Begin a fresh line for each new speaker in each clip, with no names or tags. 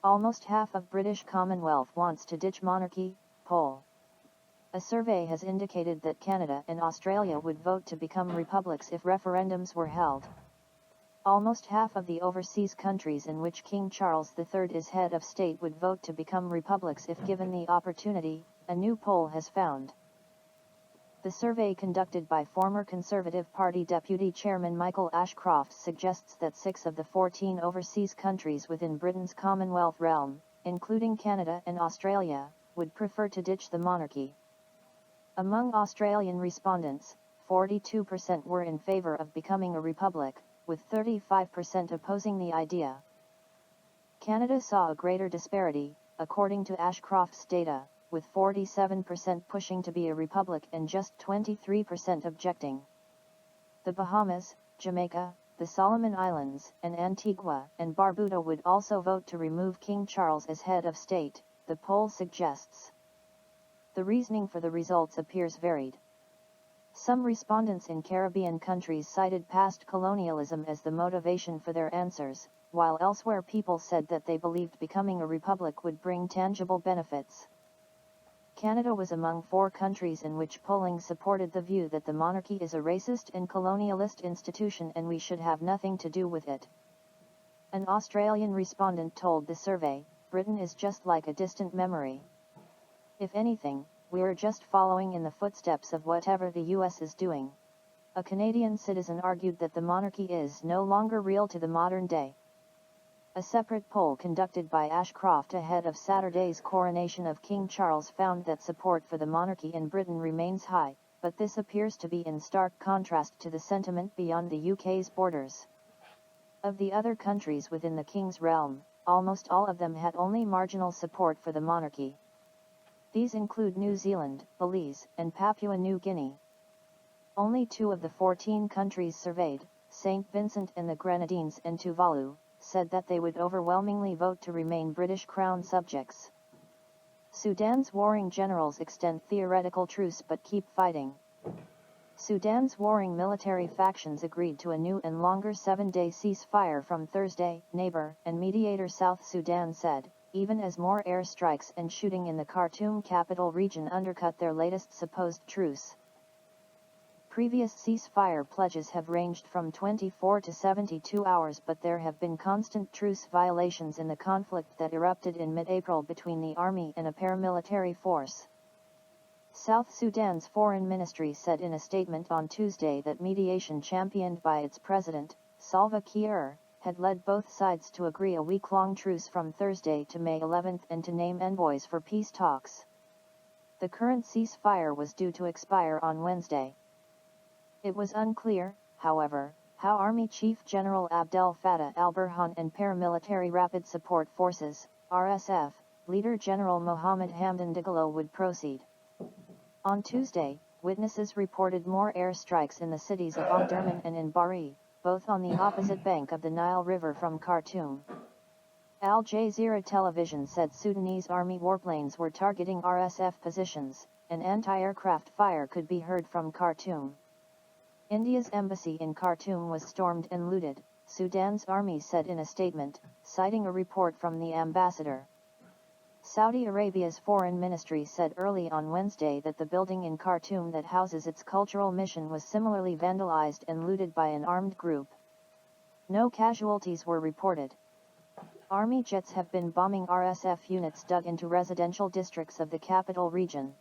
Almost half of British Commonwealth wants to ditch monarchy, poll. A survey has indicated that Canada and Australia would vote to become republics if referendums were held. Almost half of the overseas countries in which King Charles III is head of state would vote to become republics if given the opportunity, a new poll has found. The survey conducted by former Conservative Party Deputy Chairman Michael Ashcroft suggests that 6 of the 14 overseas countries within Britain's Commonwealth realm, including Canada and Australia, would prefer to ditch the monarchy. Among Australian respondents, 42% were in favour of becoming a republic, with 35% opposing the idea. Canada saw a greater disparity, according to Ashcroft's data, with 47% pushing to be a republic and just 23% objecting. The Bahamas, Jamaica, the Solomon Islands, and Antigua and Barbuda would also vote to remove King Charles as head of state, the poll suggests. The reasoning for the results appears varied. Some respondents in Caribbean countries cited past colonialism as the motivation for their answers, while elsewhere people said that they believed becoming a republic would bring tangible benefits. Canada was among 4 countries in which polling supported the view that the monarchy is a racist and colonialist institution and we should have nothing to do with it. An Australian respondent told the survey, "Britain is just like a distant memory. If anything, we're just following in the footsteps of whatever the US is doing." A Canadian citizen argued that the monarchy is no longer real to the modern day. A separate poll conducted by Ashcroft ahead of Saturday's coronation of King Charles found that support for the monarchy in Britain remains high, but this appears to be in stark contrast to the sentiment beyond the UK's borders. Of the other countries within the King's realm, almost all of them had only marginal support for the monarchy. These include New Zealand, Belize, and Papua New Guinea. Only 2 of the 14 countries surveyed, St. Vincent and the Grenadines and Tuvalu, said that they would overwhelmingly vote to remain British Crown subjects. Sudan's warring generals extend theoretical truce but keep fighting. Sudan's warring military factions agreed to a new and longer 7-day ceasefire from Thursday, neighbor and mediator South Sudan said, even as more airstrikes and shooting in the Khartoum capital region undercut their latest supposed truce. Previous ceasefire pledges have ranged from 24 to 72 hours, but there have been constant truce violations in the conflict that erupted in mid-April between the army and a paramilitary force. South Sudan's foreign ministry said in a statement on Tuesday that mediation championed by its president, Salva Kiir, had led both sides to agree a week-long truce from Thursday to May 11 and to name envoys for peace talks. The current ceasefire was due to expire on Wednesday. It was unclear, however, how Army Chief General Abdel Fattah al-Burhan and Paramilitary Rapid Support Forces, RSF, Leader General Mohammed Hamdan Dagalo would proceed. On Tuesday, witnesses reported more airstrikes in the cities of Omdurman and in Bari, both on the opposite bank of the Nile River from Khartoum. Al Jazeera television said Sudanese army warplanes were targeting RSF positions, and anti-aircraft fire could be heard from Khartoum. India's embassy in Khartoum was stormed and looted, Sudan's army said in a statement, citing a report from the ambassador. Saudi Arabia's foreign ministry said early on Wednesday that the building in Khartoum that houses its cultural mission was similarly vandalized and looted by an armed group. No casualties were reported. Army jets have been bombing RSF units dug into residential districts of the capital region.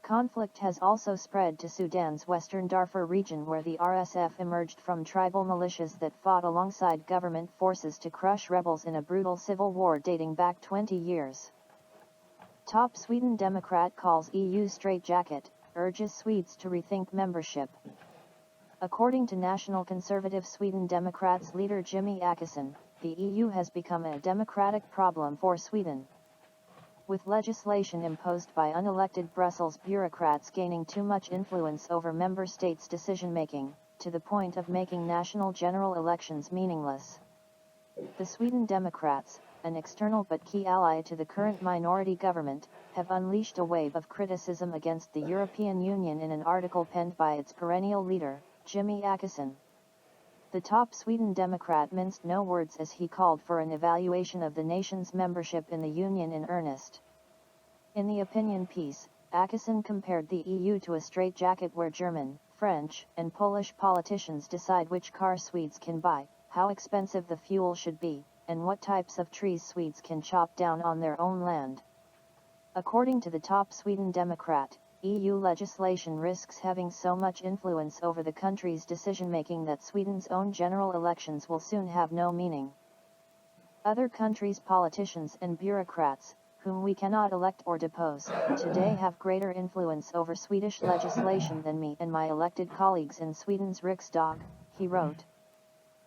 Conflict has also spread to Sudan's western Darfur region, where the RSF emerged from tribal militias that fought alongside government forces to crush rebels in a brutal civil war dating back 20 years. Top Sweden Democrat calls EU straitjacket, urges Swedes to rethink membership. According to National Conservative Sweden Democrats leader Jimmy Åkesson, the EU has become a democratic problem for Sweden, with legislation imposed by unelected Brussels bureaucrats gaining too much influence over member states' decision-making, to the point of making national general elections meaningless. The Sweden Democrats, an external but key ally to the current minority government, have unleashed a wave of criticism against the European Union in an article penned by its perennial leader, Jimmy Åkesson. The top Sweden Democrat minced no words as he called for an evaluation of the nation's membership in the Union in earnest. In the opinion piece, Assange compared the EU to a straitjacket where German, French, and Polish politicians decide which car Swedes can buy, how expensive the fuel should be, and what types of trees Swedes can chop down on their own land. According to the top Sweden Democrat, EU legislation risks having so much influence over the country's decision-making that Sweden's own general elections will soon have no meaning. Other countries' politicians and bureaucrats, whom we cannot elect or depose, today have greater influence over Swedish legislation than me and my elected colleagues in Sweden's Riksdag, he wrote.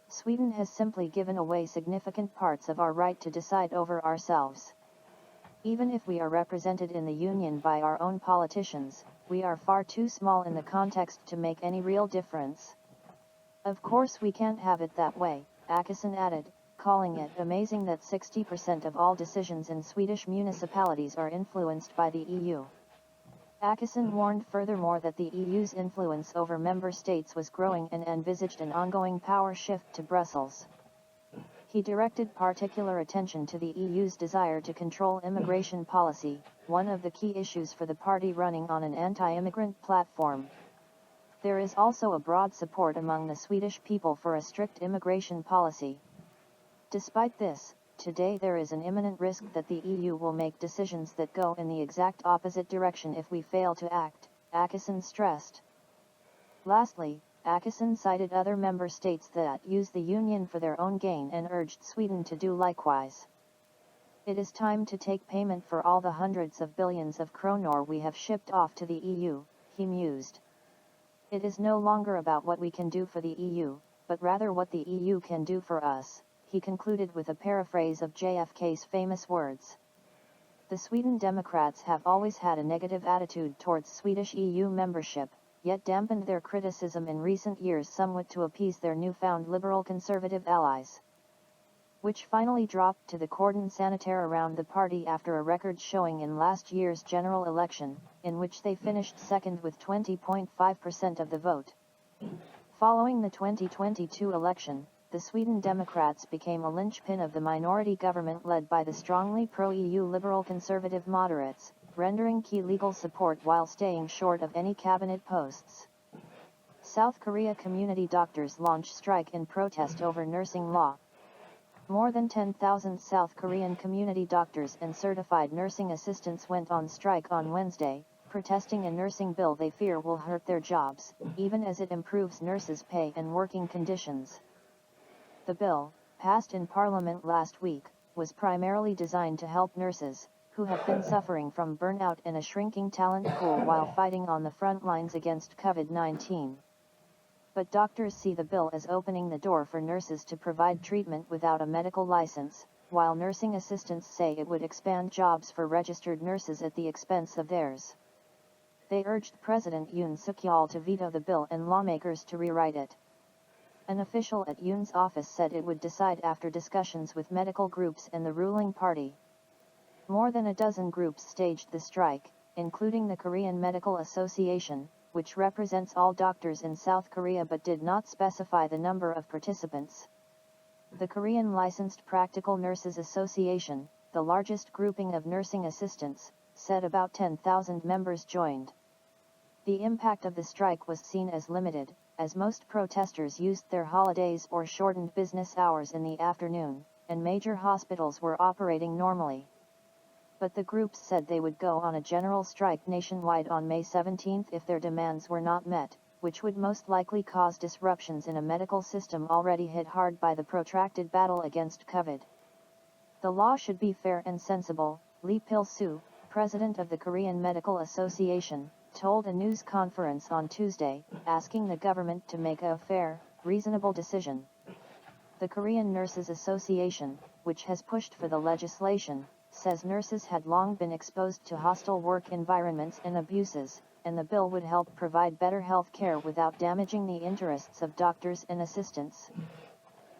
Sweden has simply given away significant parts of our right to decide over ourselves. Even if we are represented in the Union by our own politicians, we are far too small in the context to make any real difference. Of course we can't have it that way, Assange added, calling it amazing that 60% of all decisions in Swedish municipalities are influenced by the EU. Assange warned furthermore that the EU's influence over member states was growing and envisaged an ongoing power shift to Brussels. He directed particular attention to the EU's desire to control immigration policy, one of the key issues for the party running on an anti-immigrant platform. There is also a broad support among the Swedish people for a strict immigration policy. Despite this, today there is an imminent risk that the EU will make decisions that go in the exact opposite direction if we fail to act, Assange stressed. Lastly, Assange cited other member states that use the Union for their own gain and urged Sweden to do likewise. It is time to take payment for all the hundreds of billions of kronor we have shipped off to the EU, he mused. It is no longer about what we can do for the EU, but rather what the EU can do for us, he concluded with a paraphrase of JFK's famous words. The Sweden Democrats have always had a negative attitude towards Swedish EU membership, yet dampened their criticism in recent years somewhat to appease their newfound liberal conservative allies, which finally dropped to the cordon sanitaire around the party after a record showing in last year's general election, in which they finished second with 20.5% of the vote. Following the 2022 election, the Sweden Democrats became a linchpin of the minority government led by the strongly pro-EU liberal conservative moderates, rendering key legal support while staying short of any cabinet posts. South Korea community doctors launch strike in protest over nursing law. More than 10,000 South Korean community doctors and certified nursing assistants went on strike on Wednesday, protesting a nursing bill they fear will hurt their jobs, even as it improves nurses' pay and working conditions. The bill, passed in Parliament last week, was primarily designed to help nurses, who have been suffering from burnout and a shrinking talent pool while fighting on the front lines against COVID-19. But doctors see the bill as opening the door for nurses to provide treatment without a medical license, while nursing assistants say it would expand jobs for registered nurses at the expense of theirs. They urged President Yoon Suk-yeol to veto the bill and lawmakers to rewrite it. An official at Yoon's office said it would decide after discussions with medical groups and the ruling party. More than a dozen groups staged the strike, including the Korean Medical Association, which represents all doctors in South Korea but did not specify the number of participants. The Korean Licensed Practical Nurses Association, the largest grouping of nursing assistants, said about 10,000 members joined. The impact of the strike was seen as limited, as most protesters used their holidays or shortened business hours in the afternoon, and major hospitals were operating normally. But the groups said they would go on a general strike nationwide on May 17 if their demands were not met, which would most likely cause disruptions in a medical system already hit hard by the protracted battle against COVID. The law should be fair and sensible, Lee Pil-soo, president of the Korean Medical Association, told a news conference on Tuesday, asking the government to make a fair, reasonable decision. The Korean Nurses Association, which has pushed for the legislation, says nurses had long been exposed to hostile work environments and abuses, and the bill would help provide better health care without damaging the interests of doctors and assistants.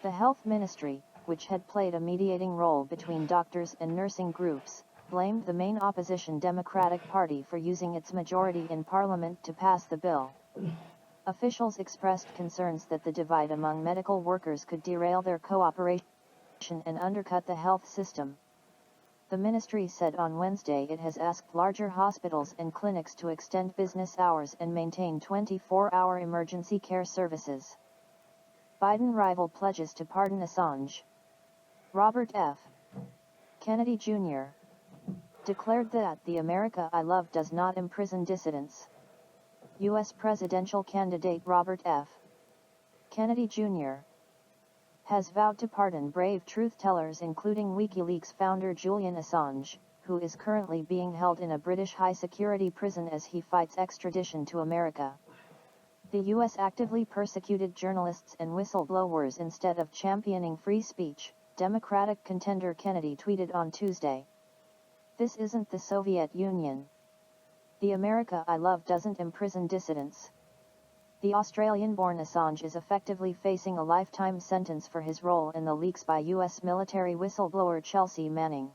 The Health Ministry, which had played a mediating role between doctors and nursing groups, blamed the main opposition Democratic Party for using its majority in Parliament to pass the bill. Officials expressed concerns that the divide among medical workers could derail their cooperation and undercut the health system. The ministry said on Wednesday it has asked larger hospitals and clinics to extend business hours and maintain 24-hour emergency care services. Biden rival pledges to pardon Assange. Robert F. Kennedy Jr. declared that the America I love does not imprison dissidents. U.S. presidential candidate Robert F. Kennedy Jr. has vowed to pardon brave truth-tellers including WikiLeaks founder Julian Assange, who is currently being held in a British high-security prison as he fights extradition to America. The U.S. actively persecuted journalists and whistleblowers instead of championing free speech, Democratic contender Kennedy tweeted on Tuesday. "This isn't the Soviet Union. The America I love doesn't imprison dissidents." The Australian-born Assange is effectively facing a lifetime sentence for his role in the leaks by U.S. military whistleblower Chelsea Manning.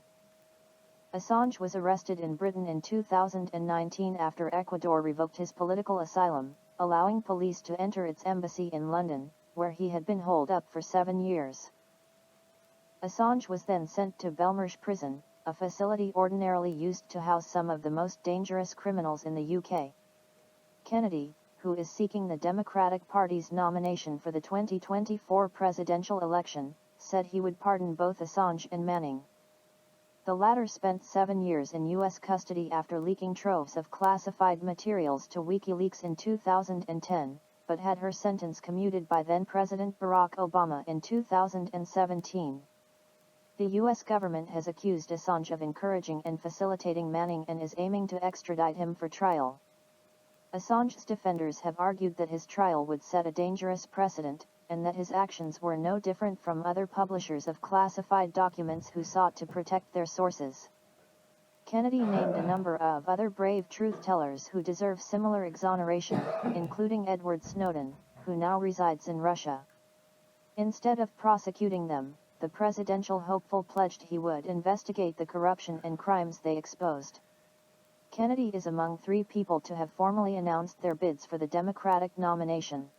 Assange was arrested in Britain in 2019 after Ecuador revoked his political asylum, allowing police to enter its embassy in London, where he had been holed up for 7 years. Assange was then sent to Belmarsh Prison, a facility ordinarily used to house some of the most dangerous criminals in the UK. Kennedy, who is seeking the Democratic Party's nomination for the 2024 presidential election, said he would pardon both Assange and Manning. The latter spent 7 years in U.S. custody after leaking troves of classified materials to WikiLeaks in 2010, but had her sentence commuted by then-President Barack Obama in 2017. The U.S. government has accused Assange of encouraging and facilitating Manning and is aiming to extradite him for trial. Assange's defenders have argued that his trial would set a dangerous precedent, and that his actions were no different from other publishers of classified documents who sought to protect their sources. Kennedy named a number of other brave truth-tellers who deserve similar exoneration, including Edward Snowden, who now resides in Russia. Instead of prosecuting them, the presidential hopeful pledged he would investigate the corruption and crimes they exposed. Kennedy is among 3 people to have formally announced their bids for the Democratic nomination.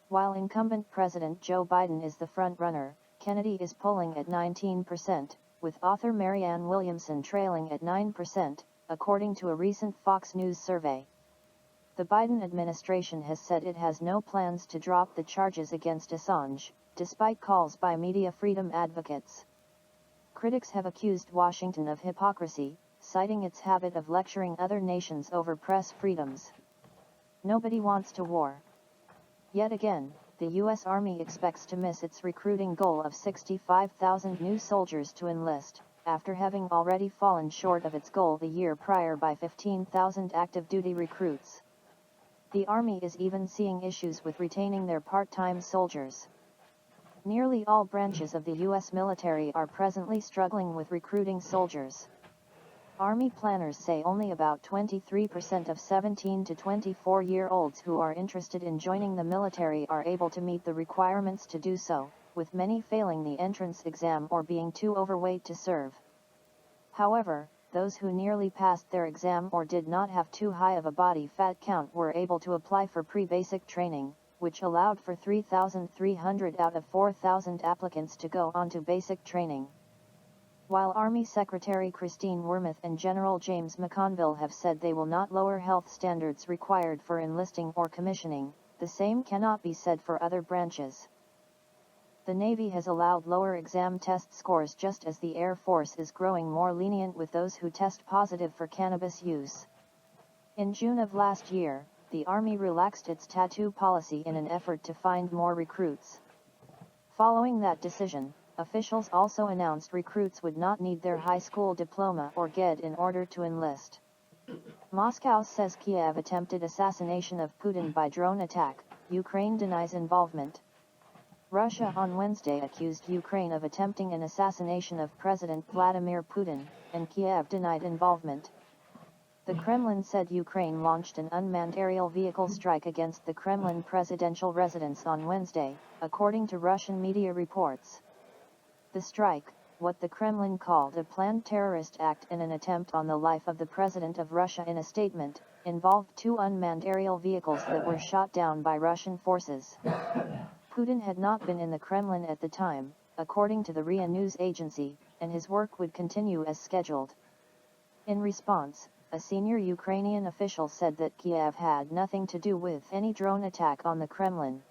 While incumbent President Joe Biden is the front-runner, Kennedy is polling at 19%, with author Marianne Williamson trailing at 9%, according to a recent Fox News survey. The Biden administration has said it has no plans to drop the charges against Assange, despite calls by media freedom advocates. Critics have accused Washington of hypocrisy, citing its habit of lecturing other nations over press freedoms. Nobody wants to war. Yet again, the U.S. Army expects to miss its recruiting goal of 65,000 new soldiers to enlist, after having already fallen short of its goal the year prior by 15,000 active-duty recruits. The Army is even seeing issues with retaining their part-time soldiers. Nearly all branches of the U.S. military are presently struggling with recruiting soldiers. Army planners say only about 23% of 17 to 24-year-olds who are interested in joining the military are able to meet the requirements to do so, with many failing the entrance exam or being too overweight to serve. However, those who nearly passed their exam or did not have too high of a body fat count were able to apply for pre-basic training, which allowed for 3,300 out of 4,000 applicants to go on to basic training. While Army Secretary Christine Wormuth and General James McConville have said they will not lower health standards required for enlisting or commissioning, the same cannot be said for other branches. The Navy has allowed lower exam test scores just as the Air Force is growing more lenient with those who test positive for cannabis use. In June of last year, the Army relaxed its tattoo policy in an effort to find more recruits. Following that decision, officials also announced recruits would not need their high school diploma or GED in order to enlist. Moscow says Kyiv attempted assassination of Putin by drone attack, Ukraine denies involvement. Russia on Wednesday accused Ukraine of attempting an assassination of President Vladimir Putin, and Kyiv denied involvement. The Kremlin said Ukraine launched an unmanned aerial vehicle strike against the Kremlin presidential residence on Wednesday, according to Russian media reports. The strike, what the Kremlin called a planned terrorist act and an attempt on the life of the President of Russia. In a statement, involved 2 unmanned aerial vehicles that were shot down by Russian forces. Putin had not been in the Kremlin at the time, according to the RIA news agency, and his work would continue as scheduled. In response, a senior Ukrainian official said that Kyiv had nothing to do with any drone attack on the Kremlin.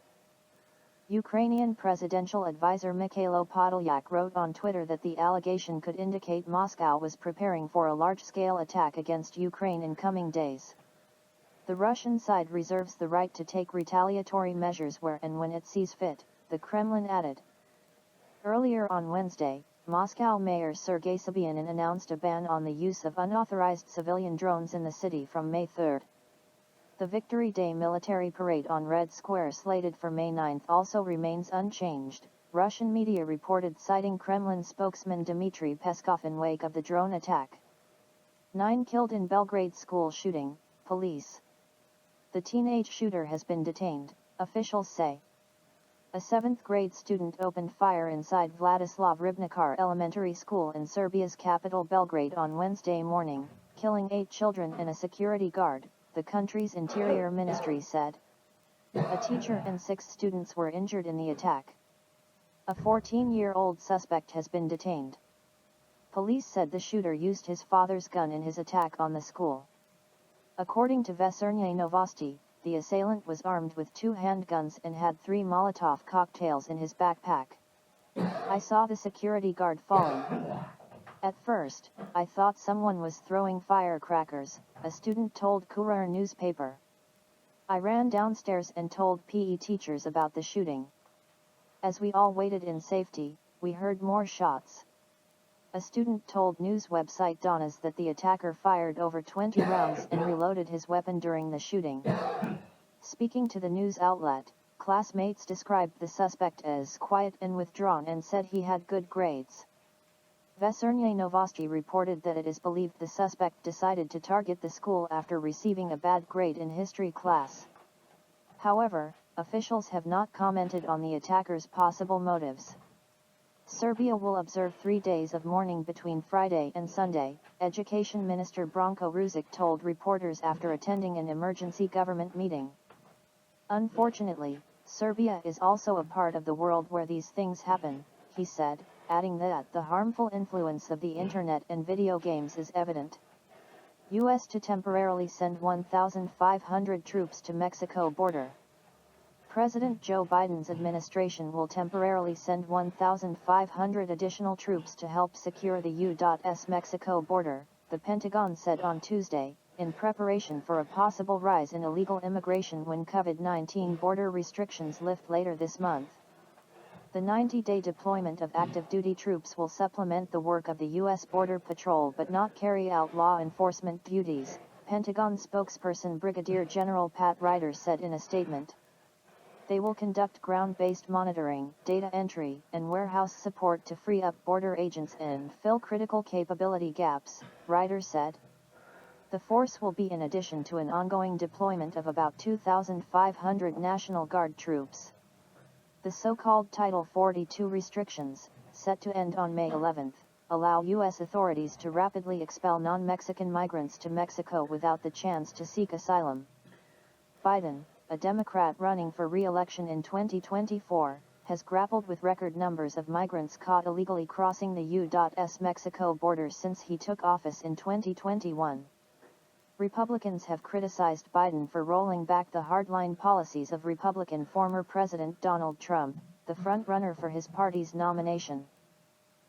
Ukrainian presidential advisor Mikhailo Podolyak wrote on Twitter that the allegation could indicate Moscow was preparing for a large-scale attack against Ukraine in coming days. The Russian side reserves the right to take retaliatory measures where and when it sees fit, the Kremlin added. Earlier on Wednesday, Moscow Mayor Sergei Sobyanin announced a ban on the use of unauthorized civilian drones in the city from May 3. The Victory Day military parade on Red Square slated for May 9 also remains unchanged, Russian media reported, citing Kremlin spokesman Dmitry Peskov in wake of the drone attack. 9 killed in Belgrade school shooting, police. The teenage shooter has been detained, officials say. A 7th grade student opened fire inside Vladislav Ribnikar Elementary School in Serbia's capital Belgrade on Wednesday morning, killing 8 children and a security guard, the country's interior ministry said. A teacher and 6 students were injured in the attack. A 14-year-old suspect has been detained. Police said the shooter used his father's gun in his attack on the school. According to Veserny Novosti, the assailant was armed with 2 handguns and had 3 Molotov cocktails in his backpack. I saw the security guard falling. At first, I thought someone was throwing firecrackers, a student told Kurer newspaper. I ran downstairs and told PE teachers about the shooting. As we all waited in safety, we heard more shots. A student told news website Donnas that the attacker fired over 20 rounds and reloaded his weapon during the shooting. Speaking to the news outlet, classmates described the suspect as quiet and withdrawn and said he had good grades. Veserny Novosti reported that it is believed the suspect decided to target the school after receiving a bad grade in history class. However, officials have not commented on the attacker's possible motives. Serbia will observe 3 days of mourning between Friday and Sunday, Education Minister Branko Ružić told reporters after attending an emergency government meeting. Unfortunately, Serbia is also a part of the world where these things happen, he said, adding that the harmful influence of the internet and video games is evident. U.S. to temporarily send 1,500 troops to Mexico border. President Joe Biden's administration will temporarily send 1,500 additional troops to help secure the U.S. Mexico border, the Pentagon said on Tuesday, in preparation for a possible rise in illegal immigration when COVID-19 border restrictions lift later this month. The 90-day deployment of active duty troops will supplement the work of the U.S. Border Patrol but not carry out law enforcement duties, Pentagon spokesperson Brigadier General Pat Ryder said in a statement. They will conduct ground-based monitoring, data entry, and warehouse support to free up border agents and fill critical capability gaps, Ryder said. The force will be in addition to an ongoing deployment of about 2,500 National Guard troops. The so-called Title 42 restrictions, set to end on May 11, allow U.S. authorities to rapidly expel non-Mexican migrants to Mexico without the chance to seek asylum. Biden, a Democrat running for re-election in 2024, has grappled with record numbers of migrants caught illegally crossing the U.S. Mexico border since he took office in 2021. Republicans have criticized Biden for rolling back the hardline policies of Republican former President Donald Trump, the frontrunner for his party's nomination.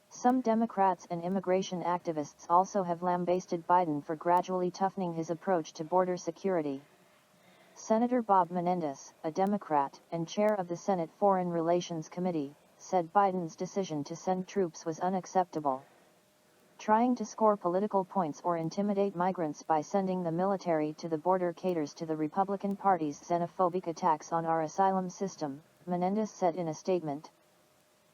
Some Democrats and immigration activists also have lambasted Biden for gradually toughening his approach to border security. Senator Bob Menendez, a Democrat and chair of the Senate Foreign Relations Committee, said Biden's decision to send troops was unacceptable. Trying to score political points or intimidate migrants by sending the military to the border caters to the Republican Party's xenophobic attacks on our asylum system, Menendez said in a statement.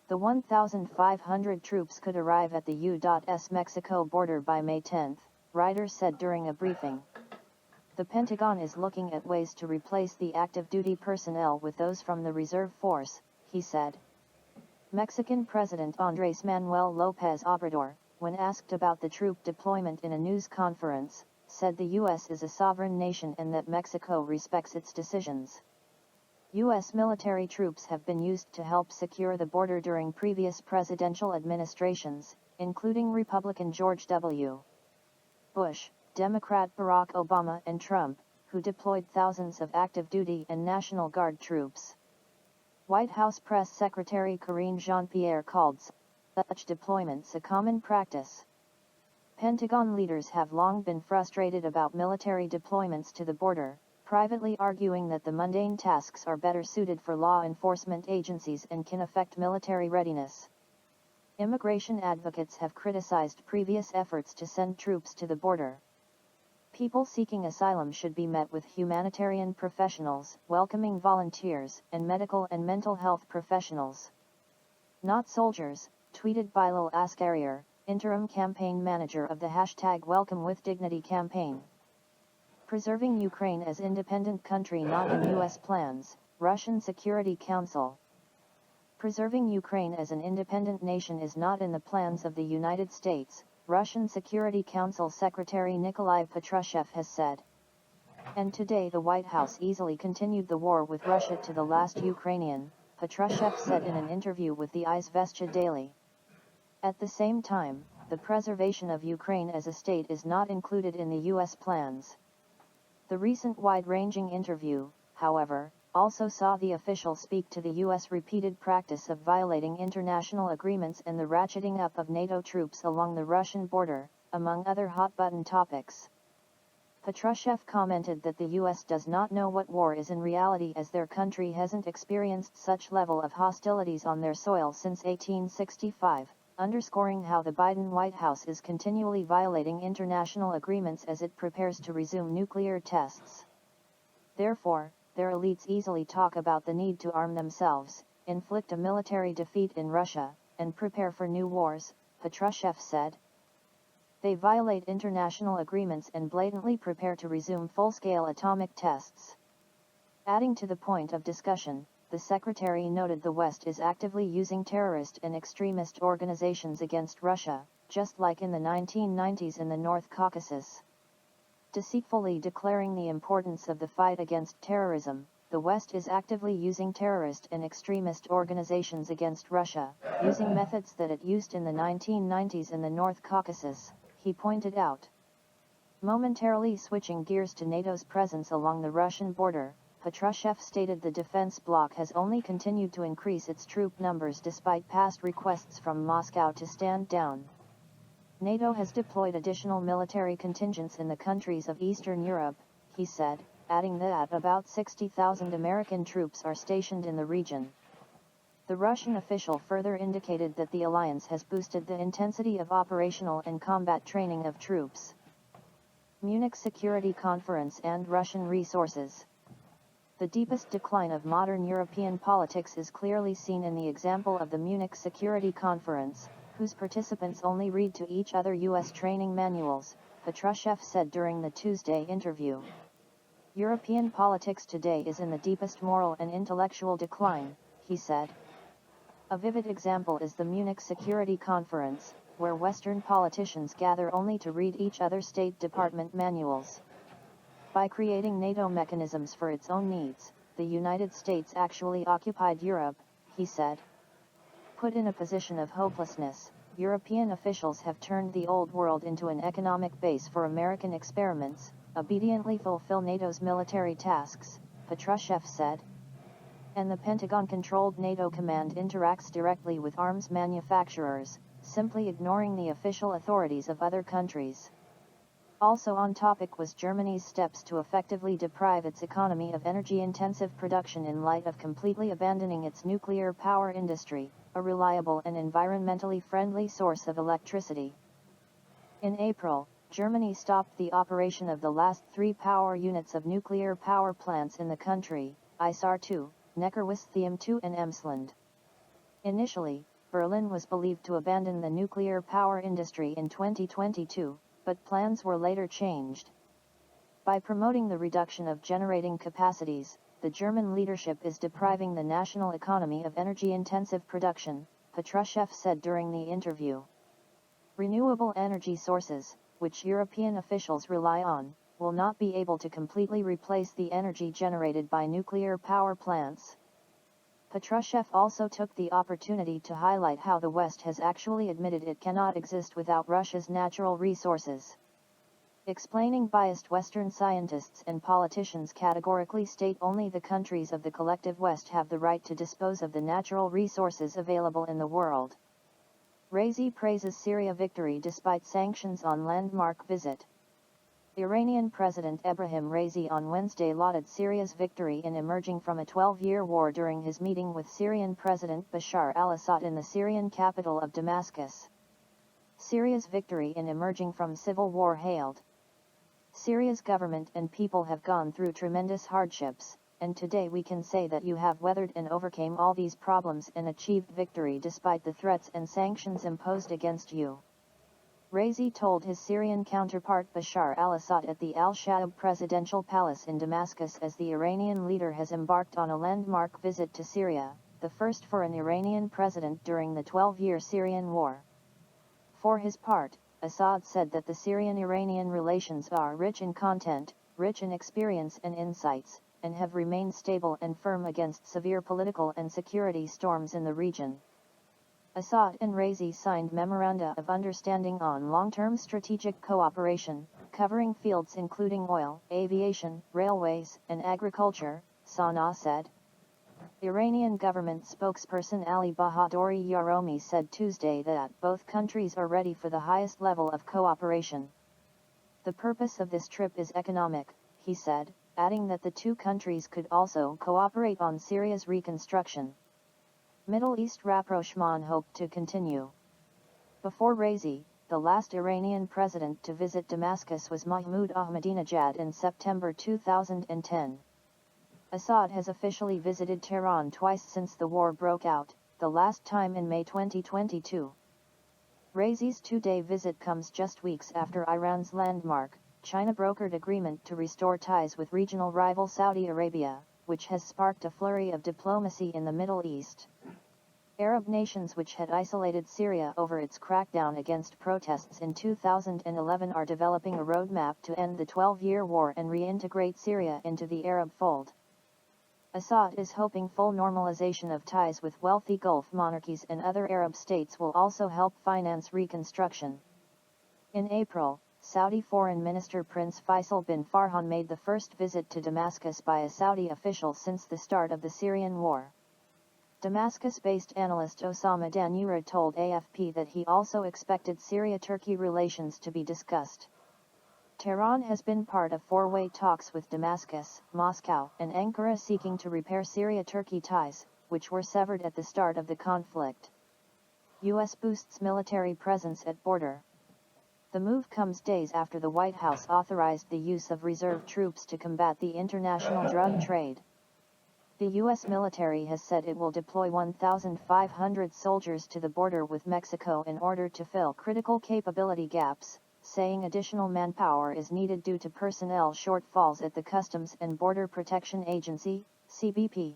The 1,500 troops could arrive at the U.S. Mexico border by May 10, Ryder said during a briefing. The Pentagon is looking at ways to replace the active duty personnel with those from the reserve force, he said. Mexican President Andrés Manuel López Obrador, when asked about the troop deployment in a news conference, said the U.S. is a sovereign nation and that Mexico respects its decisions. U.S. military troops have been used to help secure the border during previous presidential administrations, including Republican George W. Bush, Democrat Barack Obama and Trump, who deployed thousands of active duty and National Guard troops. White House Press Secretary Karine Jean-Pierre called such deployments a common practice. Pentagon leaders have long been frustrated about military deployments to the border, privately arguing that the mundane tasks are better suited for law enforcement agencies and can affect military readiness. Immigration advocates have criticized previous efforts to send troops to the border. People seeking asylum should be met with humanitarian professionals, welcoming volunteers, and medical and mental health professionals. Not soldiers, tweeted Bilal Askarier, interim campaign manager of the #WelcomeWithDignity campaign. Preserving Ukraine as independent country not in U.S. plans, Russian Security Council. Preserving Ukraine as an independent nation is not in the plans of the United States, Russian Security Council Secretary Nikolai Patrushev has said. And today the White House easily continued the war with Russia to the last Ukrainian, Patrushev said in an interview with the Izvestia Daily. At the same time, the preservation of Ukraine as a state is not included in the U.S. plans. The recent wide-ranging interview, however, also saw the official speak to the U.S. repeated practice of violating international agreements and the ratcheting up of NATO troops along the Russian border, among other hot-button topics. Patrushev commented that the U.S. does not know what war is in reality as their country hasn't experienced such level of hostilities on their soil since 1865, underscoring how the Biden White House is continually violating international agreements as it prepares to resume nuclear tests. Therefore, their elites easily talk about the need to arm themselves, inflict a military defeat in Russia, and prepare for new wars, Patrushev said. They violate international agreements and blatantly prepare to resume full-scale atomic tests. Adding to the point of discussion, the secretary noted the West is actively using terrorist and extremist organizations against Russia, just like in the 1990s in the North Caucasus. Deceitfully declaring the importance of the fight against terrorism, the West is actively using terrorist and extremist organizations against Russia, using methods that it used in the 1990s in the North Caucasus, he pointed out. Momentarily switching gears to NATO's presence along the Russian border, Patrushev stated the defense bloc has only continued to increase its troop numbers despite past requests from Moscow to stand down. NATO has deployed additional military contingents in the countries of Eastern Europe, he said, adding that about 60,000 American troops are stationed in the region. The Russian official further indicated that the alliance has boosted the intensity of operational and combat training of troops. Munich Security Conference and Russian resources. The deepest decline of modern European politics is clearly seen in the example of the Munich Security Conference, whose participants only read to each other U.S. training manuals, Patrushev said during the Tuesday interview. European politics today is in the deepest moral and intellectual decline, he said. A vivid example is the Munich Security Conference, where Western politicians gather only to read each other's State Department manuals. By creating NATO mechanisms for its own needs, the United States actually occupied Europe, he said. Put in a position of hopelessness, European officials have turned the old world into an economic base for American experiments, obediently fulfill NATO's military tasks, Patrushev said. And the Pentagon-controlled NATO command interacts directly with arms manufacturers, simply ignoring the official authorities of other countries. Also on topic was Germany's steps to effectively deprive its economy of energy-intensive production in light of completely abandoning its nuclear power industry, a reliable and environmentally friendly source of electricity. In April, Germany stopped the operation of the last 3 power units of nuclear power plants in the country, Isar 2, Neckarwestheim 2 and Emsland. Initially, Berlin was believed to abandon the nuclear power industry in 2022, but plans were later changed. By promoting the reduction of generating capacities, the German leadership is depriving the national economy of energy-intensive production, Patrushev said during the interview. Renewable energy sources, which European officials rely on, will not be able to completely replace the energy generated by nuclear power plants. Patrushev also took the opportunity to highlight how the West has actually admitted it cannot exist without Russia's natural resources. Explaining biased Western scientists and politicians categorically state only the countries of the collective West have the right to dispose of the natural resources available in the world. Raisi praises Syria victory despite sanctions on landmark visit. Iranian President Ebrahim Raisi on Wednesday lauded Syria's victory in emerging from a 12-year war during his meeting with Syrian President Bashar al-Assad in the Syrian capital of Damascus. Syria's victory in emerging from civil war hailed. Syria's government and people have gone through tremendous hardships, and today we can say that you have weathered and overcame all these problems and achieved victory despite the threats and sanctions imposed against you. Raisi told his Syrian counterpart Bashar al-Assad at the Al-Shaab presidential palace in Damascus as the Iranian leader has embarked on a landmark visit to Syria, the first for an Iranian president during the 12-year Syrian war. For his part, Assad said that the Syrian-Iranian relations are rich in content, rich in experience and insights, and have remained stable and firm against severe political and security storms in the region. Assad and Raisi signed memoranda of understanding on long-term strategic cooperation, covering fields including oil, aviation, railways, and agriculture, Sana'a said. Iranian government spokesperson Ali Bahadouri Yaromi said Tuesday that both countries are ready for the highest level of cooperation. The purpose of this trip is economic, he said, adding that the two countries could also cooperate on Syria's reconstruction. Middle East rapprochement hoped to continue. Before Raisi, the last Iranian president to visit Damascus was Mahmoud Ahmadinejad in September 2010. Assad has officially visited Tehran twice since the war broke out, the last time in May 2022. Raisi's two-day visit comes just weeks after Iran's landmark, China-brokered agreement to restore ties with regional rival Saudi Arabia, which has sparked a flurry of diplomacy in the Middle East. Arab nations which had isolated Syria over its crackdown against protests in 2011 are developing a roadmap to end the 12-year war and reintegrate Syria into the Arab fold. Assad is hoping full normalization of ties with wealthy Gulf monarchies and other Arab states will also help finance reconstruction. In April, Saudi Foreign Minister Prince Faisal bin Farhan made the first visit to Damascus by a Saudi official since the start of the Syrian war. Damascus-based analyst Osama Danura told AFP that he also expected Syria-Turkey relations to be discussed. Tehran has been part of four-way talks with Damascus, Moscow, and Ankara seeking to repair Syria-Turkey ties, which were severed at the start of the conflict. U.S. boosts military presence at border. The move comes days after the White House authorized the use of reserve troops to combat the international drug trade. The U.S. military has said it will deploy 1,500 soldiers to the border with Mexico in order to fill critical capability gaps, saying additional manpower is needed due to personnel shortfalls at the Customs and Border Protection Agency, CBP.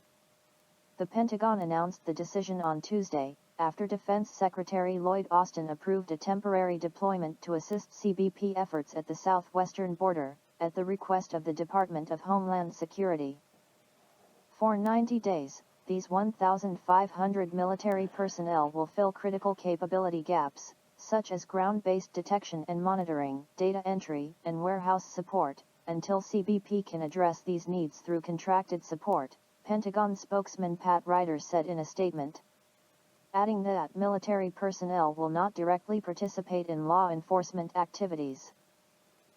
The Pentagon announced the decision on Tuesday, after Defense Secretary Lloyd Austin approved a temporary deployment to assist CBP efforts at the southwestern border, at the request of the Department of Homeland Security. For 90 days, these 1,500 military personnel will fill critical capability gaps, such as ground-based detection and monitoring, data entry, and warehouse support, until CBP can address these needs through contracted support, Pentagon spokesman Pat Ryder said in a statement, adding that military personnel will not directly participate in law enforcement activities.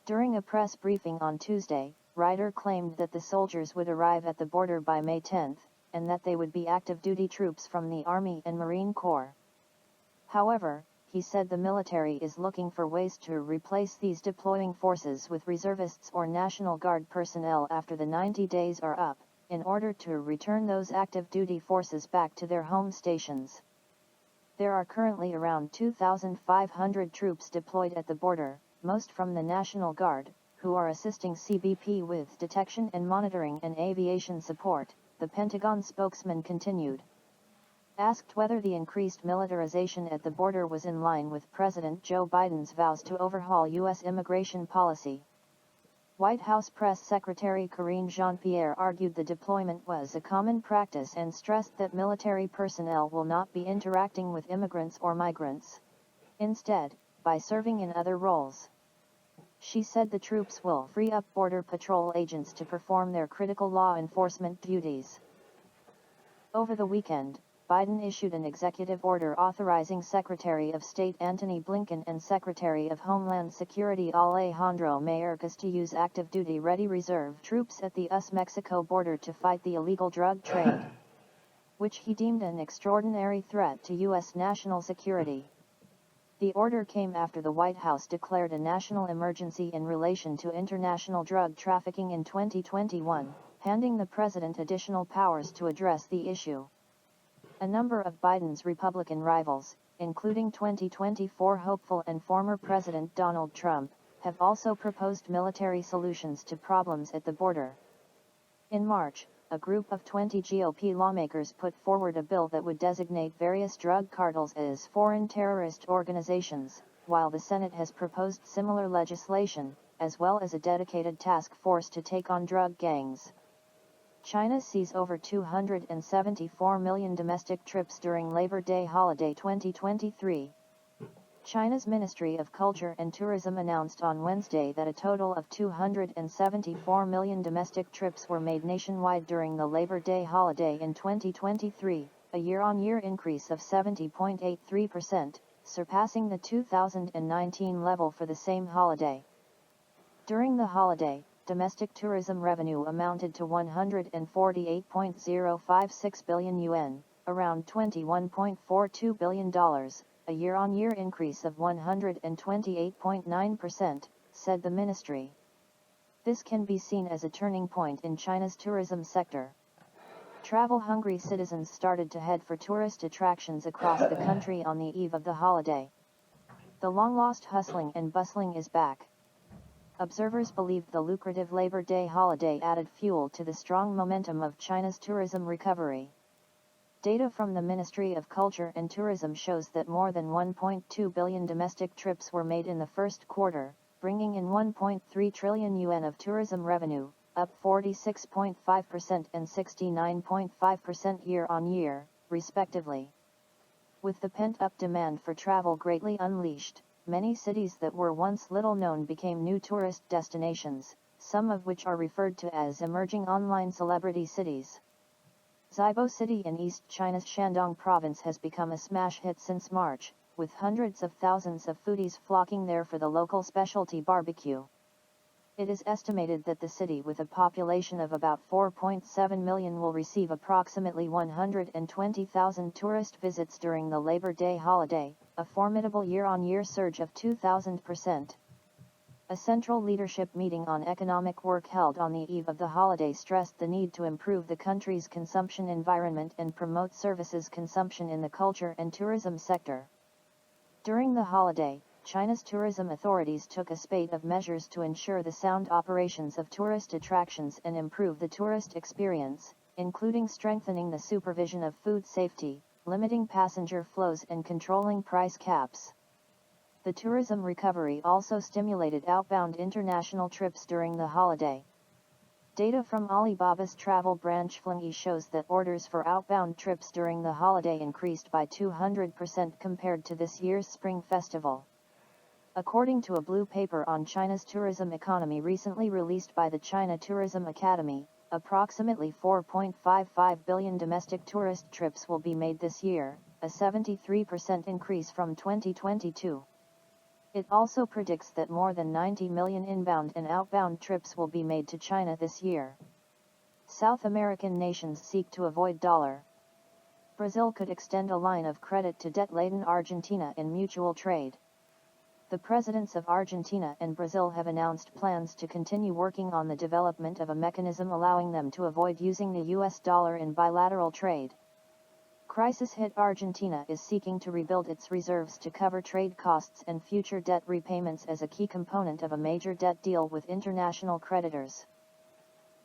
During a press briefing on Tuesday, Ryder claimed that the soldiers would arrive at the border by May 10, and that they would be active-duty troops from the Army and Marine Corps. However, he said the military is looking for ways to replace these deploying forces with reservists or National Guard personnel after the 90 days are up, in order to return those active-duty forces back to their home stations. There are currently around 2,500 troops deployed at the border, most from the National Guard, who are assisting CBP with detection and monitoring and aviation support, the Pentagon spokesman continued. Asked whether the increased militarization at the border was in line with President Joe Biden's vows to overhaul U.S. immigration policy, White House Press Secretary Karine Jean-Pierre argued the deployment was a common practice and stressed that military personnel will not be interacting with immigrants or migrants. Instead, by serving in other roles. She said the troops will free up Border Patrol agents to perform their critical law enforcement duties. Over the weekend, Biden issued an executive order authorizing Secretary of State Antony Blinken and Secretary of Homeland Security Alejandro Mayorkas to use active-duty ready reserve troops at the US-Mexico border to fight the illegal drug trade, which he deemed an extraordinary threat to U.S. national security. The order came after the White House declared a national emergency in relation to international drug trafficking in 2021, handing the president additional powers to address the issue. A number of Biden's Republican rivals, including 2024 hopeful and former President Donald Trump, have also proposed military solutions to problems at the border. In March, a group of 20 GOP lawmakers put forward a bill that would designate various drug cartels as foreign terrorist organizations, while the Senate has proposed similar legislation, as well as a dedicated task force to take on drug gangs. China sees over 274 million domestic trips during Labor Day holiday 2023. China's Ministry of Culture and Tourism announced on Wednesday that a total of 274 million domestic trips were made nationwide during the Labor Day holiday in 2023, a year-on-year increase of 70.83%, surpassing the 2019 level for the same holiday. During the holiday, domestic tourism revenue amounted to 148.056 billion yuan, around $21.42 billion, a year-on-year increase of 128.9%, said the ministry. This can be seen as a turning point in China's tourism sector. Travel-hungry citizens started to head for tourist attractions across the country on the eve of the holiday. The long-lost hustling and bustling is back. Observers believed the lucrative Labor Day holiday added fuel to the strong momentum of China's tourism recovery. Data from the Ministry of Culture and Tourism shows that more than 1.2 billion domestic trips were made in the first quarter, bringing in 1.3 trillion yuan of tourism revenue, up 46.5% and 69.5% year-on-year, respectively. With the pent-up demand for travel greatly unleashed, many cities that were once little known became new tourist destinations, some of which are referred to as emerging online celebrity cities. Zibo City in East China's Shandong province has become a smash hit since March, with hundreds of thousands of foodies flocking there for the local specialty barbecue. It is estimated that the city with a population of about 4.7 million will receive approximately 120,000 tourist visits during the Labor Day holiday, a formidable year-on-year surge of 2,000%. A central leadership meeting on economic work held on the eve of the holiday stressed the need to improve the country's consumption environment and promote services consumption in the culture and tourism sector. During the holiday, China's tourism authorities took a spate of measures to ensure the sound operations of tourist attractions and improve the tourist experience, including strengthening the supervision of food safety, limiting passenger flows and controlling price caps. The tourism recovery also stimulated outbound international trips during the holiday. Data from Alibaba's travel branch Flingy shows that orders for outbound trips during the holiday increased by 200% compared to this year's Spring Festival. According to a blue paper on China's tourism economy recently released by the China Tourism Academy, approximately 4.55 billion domestic tourist trips will be made this year, a 73% increase from 2022. It also predicts that more than 90 million inbound and outbound trips will be made to China this year. South American nations seek to avoid dollar. Brazil could extend a line of credit to debt-laden Argentina in mutual trade. The presidents of Argentina and Brazil have announced plans to continue working on the development of a mechanism allowing them to avoid using the US dollar in bilateral trade. Crisis-hit Argentina is seeking to rebuild its reserves to cover trade costs and future debt repayments as a key component of a major debt deal with international creditors.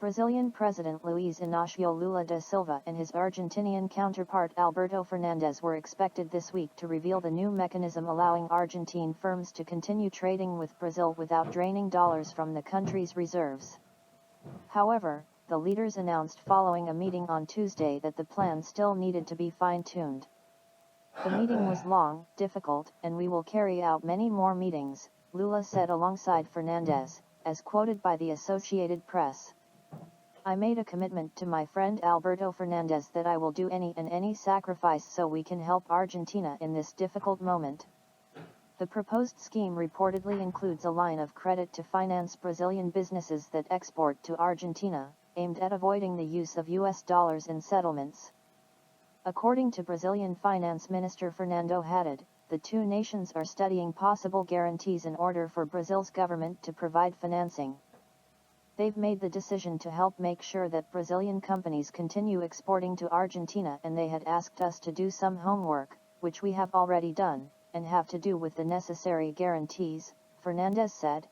Brazilian President Luiz Inácio Lula da Silva and his Argentinian counterpart Alberto Fernandes were expected this week to reveal the new mechanism allowing Argentine firms to continue trading with Brazil without draining dollars from the country's reserves. However, the leaders announced following a meeting on Tuesday that the plan still needed to be fine-tuned. The meeting was long, difficult, and we will carry out many more meetings, Lula said alongside Fernandes, as quoted by the Associated Press. I made a commitment to my friend Alberto Fernandes that I will do any sacrifice so we can help Argentina in this difficult moment. The proposed scheme reportedly includes a line of credit to finance Brazilian businesses that export to Argentina, aimed at avoiding the use of US dollars in settlements. According to Brazilian Finance Minister Fernando Haddad, the two nations are studying possible guarantees in order for Brazil's government to provide financing. They've made the decision to help make sure that Brazilian companies continue exporting to Argentina, and they had asked us to do some homework, which we have already done, and have to do with the necessary guarantees, Fernandes said.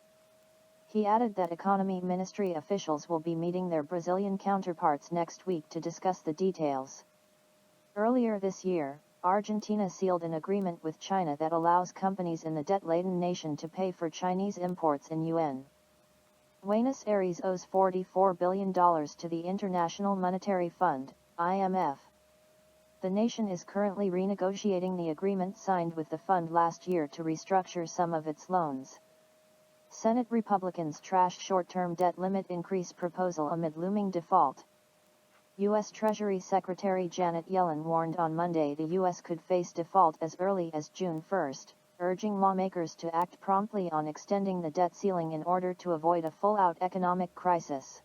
He added that economy ministry officials will be meeting their Brazilian counterparts next week to discuss the details. Earlier this year, Argentina sealed an agreement with China that allows companies in the debt-laden nation to pay for Chinese imports in yuan. Buenos Aires owes $44 billion to the International Monetary Fund, IMF. The nation is currently renegotiating the agreement signed with the fund last year to restructure some of its loans. Senate Republicans trash short-term debt limit increase proposal amid looming default. U.S. Treasury Secretary Janet Yellen warned on Monday the U.S. could face default as early as June 1, urging lawmakers to act promptly on extending the debt ceiling in order to avoid a full-out economic crisis.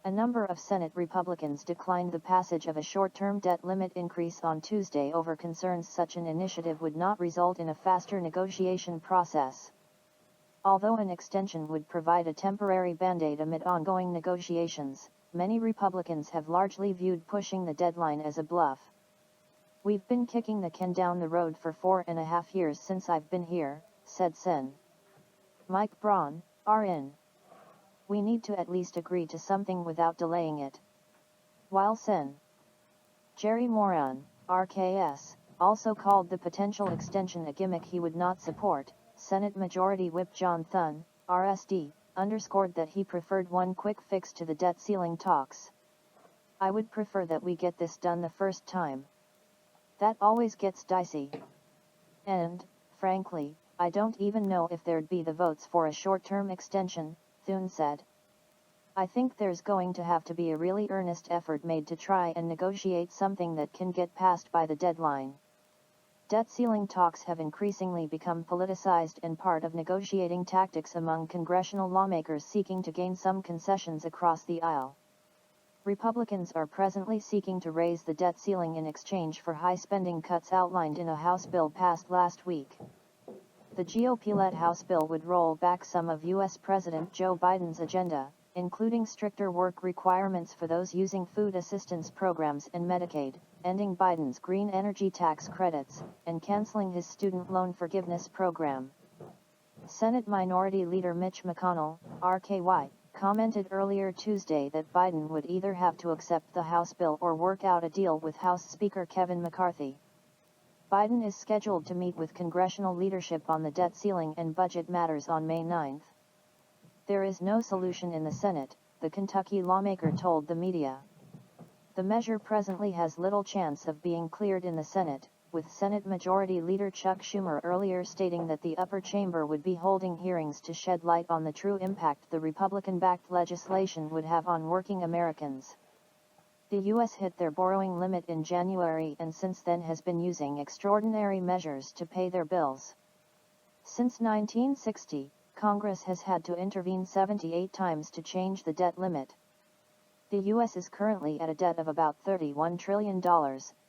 A number of Senate Republicans declined the passage of a short-term debt limit increase on Tuesday over concerns such an initiative would not result in a faster negotiation process. Although an extension would provide a temporary band-aid amid ongoing negotiations, many Republicans have largely viewed pushing the deadline as a bluff. We've been kicking the can down the road for 4.5 years since I've been here, said Sen. Mike Braun, RN. We need to at least agree to something without delaying it. While Sen. Jerry Moran, RKS, also called the potential extension a gimmick he would not support, Senate Majority Whip John Thune, RSD, underscored that he preferred one quick fix to the debt ceiling talks. I would prefer that we get this done the first time. That always gets dicey. And, frankly, I don't even know if there'd be the votes for a short-term extension, Thune said. I think there's going to have to be a really earnest effort made to try and negotiate something that can get passed by the deadline. Debt ceiling talks have increasingly become politicized and part of negotiating tactics among congressional lawmakers seeking to gain some concessions across the aisle. Republicans are presently seeking to raise the debt ceiling in exchange for high spending cuts outlined in a House bill passed last week. The GOP-led House bill would roll back some of U.S. President Joe Biden's agenda, including stricter work requirements for those using food assistance programs and Medicaid, ending Biden's green energy tax credits, and canceling his student loan forgiveness program. Senate Minority Leader Mitch McConnell, RKY, commented earlier Tuesday that Biden would either have to accept the House bill or work out a deal with House Speaker Kevin McCarthy. Biden is scheduled to meet with congressional leadership on the debt ceiling and budget matters on May 9. There is no solution in the Senate, the Kentucky lawmaker told the media. The measure presently has little chance of being cleared in the Senate, with Senate Majority Leader Chuck Schumer earlier stating that the upper chamber would be holding hearings to shed light on the true impact the Republican-backed legislation would have on working Americans. The U.S. hit their borrowing limit in January and since then has been using extraordinary measures to pay their bills. Since 1960, Congress has had to intervene 78 times to change the debt limit. The U.S. is currently at a debt of about $31 trillion,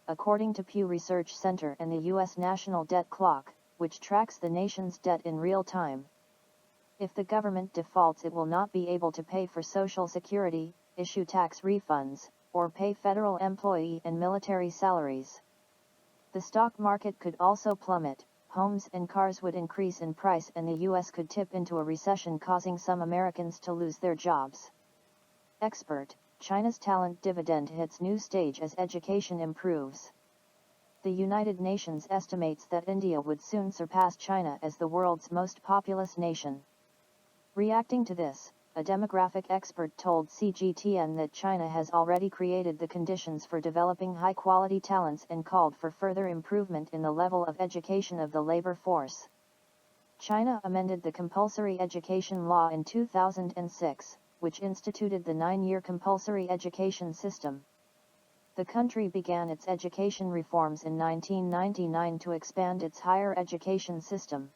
according to Pew Research Center and the U.S. National Debt Clock, which tracks the nation's debt in real time. If the government defaults, it will not be able to pay for Social Security, issue tax refunds, or pay federal employee and military salaries. The stock market could also plummet, homes and cars would increase in price, and the U.S. could tip into a recession, causing some Americans to lose their jobs. Expert, China's talent dividend hits new stage as education improves. The United Nations estimates that India would soon surpass China as the world's most populous nation. Reacting to this, a demographic expert told CGTN that China has already created the conditions for developing high-quality talents and called for further improvement in the level of education of the labor force. China amended the compulsory education law in 2006, which instituted the 9-year compulsory education system. The country began its education reforms in 1999 to expand its higher education system.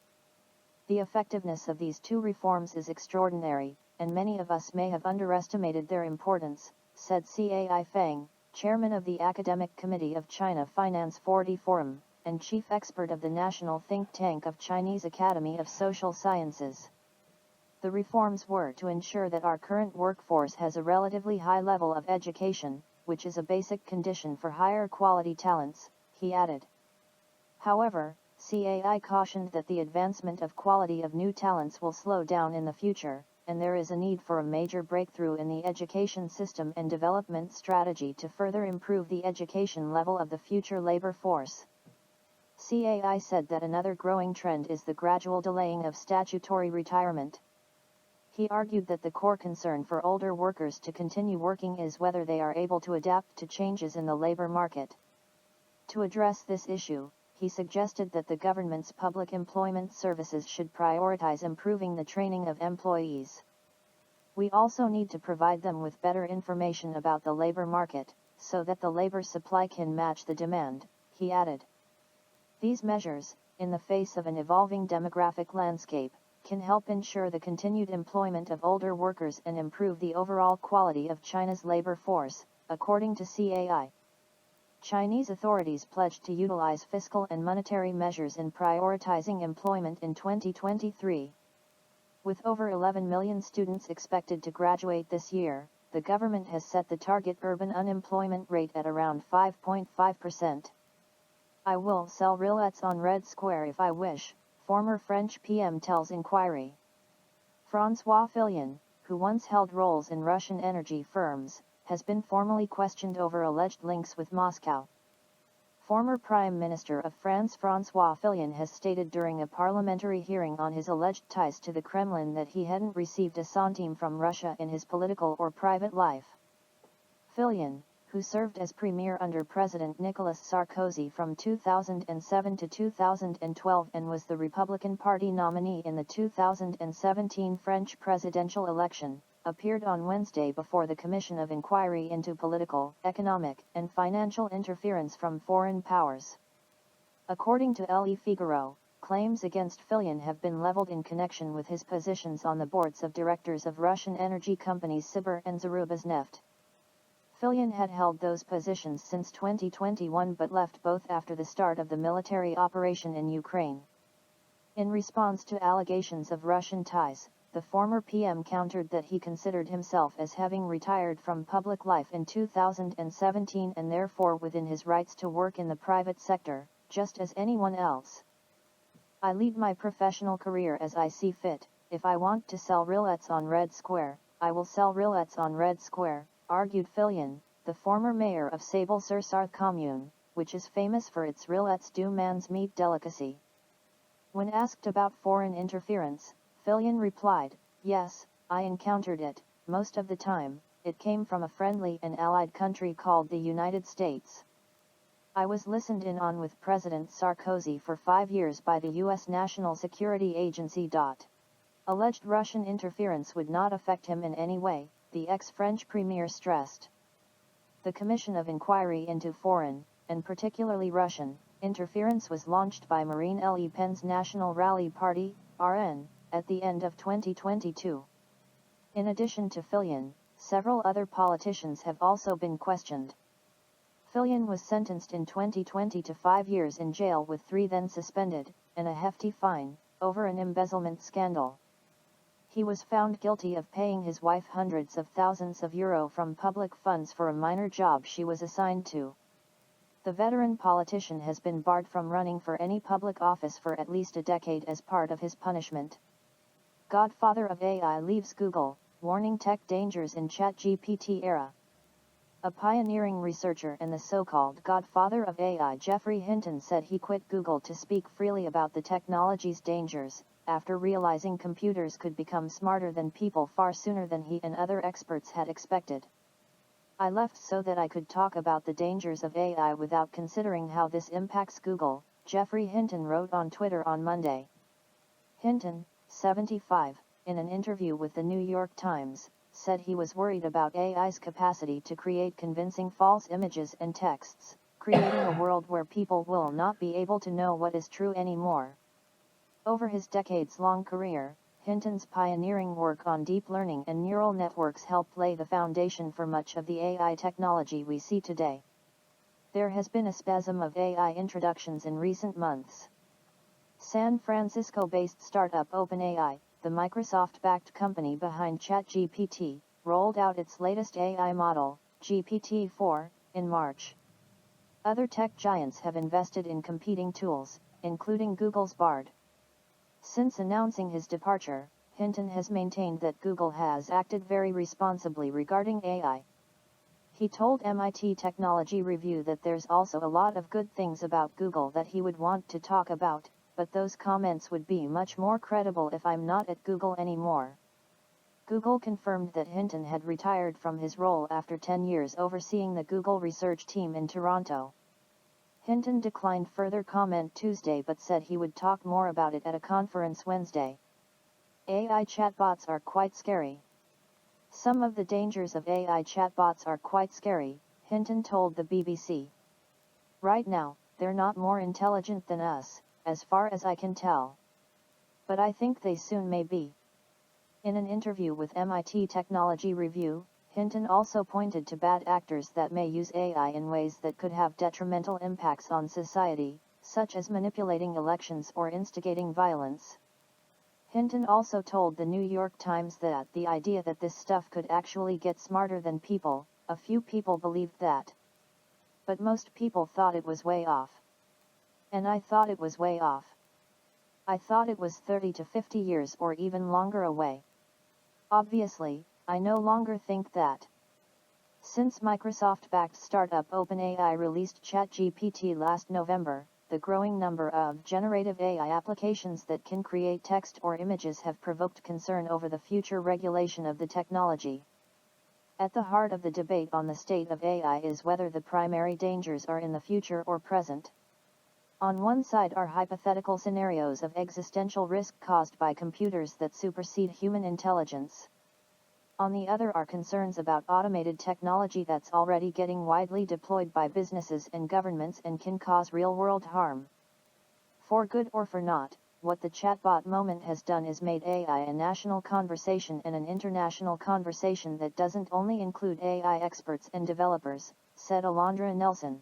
The effectiveness of these two reforms is extraordinary, and many of us may have underestimated their importance, said Cai Feng, chairman of the Academic Committee of China Finance 40 Forum, and chief expert of the national think tank of Chinese Academy of Social Sciences. The reforms were to ensure that our current workforce has a relatively high level of education, which is a basic condition for higher quality talents, he added. However, CAI cautioned that the advancement of quality of new talents will slow down in the future, and there is a need for a major breakthrough in the education system and development strategy to further improve the education level of the future labor force. CAI said that another growing trend is the gradual delaying of statutory retirement. He argued that the core concern for older workers to continue working is whether they are able to adapt to changes in the labor market. To address this issue, he suggested that the government's public employment services should prioritize improving the training of employees. We also need to provide them with better information about the labor market, so that the labor supply can match the demand, he added. These measures, in the face of an evolving demographic landscape, can help ensure the continued employment of older workers and improve the overall quality of China's labor force, according to CAI. Chinese authorities pledged to utilize fiscal and monetary measures in prioritizing employment in 2023. With over 11 million students expected to graduate this year, the government has set the target urban unemployment rate at around 5.5%. I will sell rillettes on Red Square if I wish, former French PM tells Inquiry. François Fillon, who once held roles in Russian energy firms, has been formally questioned over alleged links with Moscow. Former Prime Minister of France François Fillon has stated during a parliamentary hearing on his alleged ties to the Kremlin that he hadn't received a centime from Russia in his political or private life. Fillon, who served as premier under President Nicolas Sarkozy from 2007 to 2012 and was the Republican Party nominee in the 2017 French presidential election, appeared on Wednesday before the Commission of Inquiry into Political, Economic, and Financial Interference from Foreign Powers. According to Le Figaro, claims against Fillon have been leveled in connection with his positions on the boards of directors of Russian energy companies Sibir and Zarubazhneft. Fillon had held those positions since 2021 but left both after the start of the military operation in Ukraine. In response to allegations of Russian ties, the former PM countered that he considered himself as having retired from public life in 2017 and therefore within his rights to work in the private sector, just as anyone else. I lead my professional career as I see fit. If I want to sell rillettes on Red Square, I will sell rillettes on Red Square, argued Fillon, the former mayor of Sable-sur-Sarthe commune, which is famous for its rillettes du man's meat delicacy. When asked about foreign interference, Fillon replied, "Yes, I encountered it. Most of the time, it came from a friendly and allied country called the United States. I was listened in on with President Sarkozy for 5 years by the U.S. National Security Agency. Alleged Russian interference would not affect him in any way," the ex-French premier stressed. The Commission of Inquiry into Foreign, and particularly Russian, interference was launched by Marine Le Pen's National Rally Party, RN, at the end of 2022. In addition to Fillon, several other politicians have also been questioned. Fillon was sentenced in 2020 to 5 years in jail with 3 then suspended, and a hefty fine, over an embezzlement scandal. He was found guilty of paying his wife hundreds of thousands of euro from public funds for a minor job she was assigned to. The veteran politician has been barred from running for any public office for at least a decade as part of his punishment. Godfather of AI leaves Google, warning tech dangers in ChatGPT era. A pioneering researcher and the so-called godfather of AI, Geoffrey Hinton, said he quit Google to speak freely about the technology's dangers, after realizing computers could become smarter than people far sooner than he and other experts had expected. "I left so that I could talk about the dangers of AI without considering how this impacts Google," Geoffrey Hinton wrote on Twitter on Monday. Hinton, 75, in an interview with the New York Times, said he was worried about AI's capacity to create convincing false images and texts, creating a world where people will not be able to know what is true anymore. Over his decades-long career, Hinton's pioneering work on deep learning and neural networks helped lay the foundation for much of the AI technology we see today. There has been a spasm of AI introductions in recent months. San Francisco-based startup OpenAI, the Microsoft-backed company behind ChatGPT, rolled out its latest AI model, GPT-4, in March. Other tech giants have invested in competing tools, including Google's Bard. Since announcing his departure, Hinton has maintained that Google has acted very responsibly regarding AI. He told MIT Technology Review that there's also a lot of good things about Google that he would want to talk about, but those comments would be much more credible if I'm not at Google anymore. Google confirmed that Hinton had retired from his role after 10 years overseeing the Google research team in Toronto. Hinton declined further comment Tuesday but said he would talk more about it at a conference Wednesday. AI chatbots are quite scary. Some of the dangers of AI chatbots are quite scary, Hinton told the BBC. Right now, they're not more intelligent than us, as far as I can tell. But I think they soon may be. In an interview with MIT Technology Review, Hinton also pointed to bad actors that may use AI in ways that could have detrimental impacts on society, such as manipulating elections or instigating violence. Hinton also told the New York Times that the idea that this stuff could actually get smarter than people, a few people believed that. But most people thought it was way off. And I thought it was way off. I thought it was 30 to 50 years or even longer away. Obviously, I no longer think that. Since Microsoft-backed startup OpenAI released ChatGPT last November, the growing number of generative AI applications that can create text or images have provoked concern over the future regulation of the technology. At the heart of the debate on the state of AI is whether the primary dangers are in the future or present. On one side are hypothetical scenarios of existential risk caused by computers that supersede human intelligence. On the other are concerns about automated technology that's already getting widely deployed by businesses and governments and can cause real-world harm. For good or for not, what the chatbot moment has done is made AI a national conversation and an international conversation that doesn't only include AI experts and developers, said Alondra Nelson,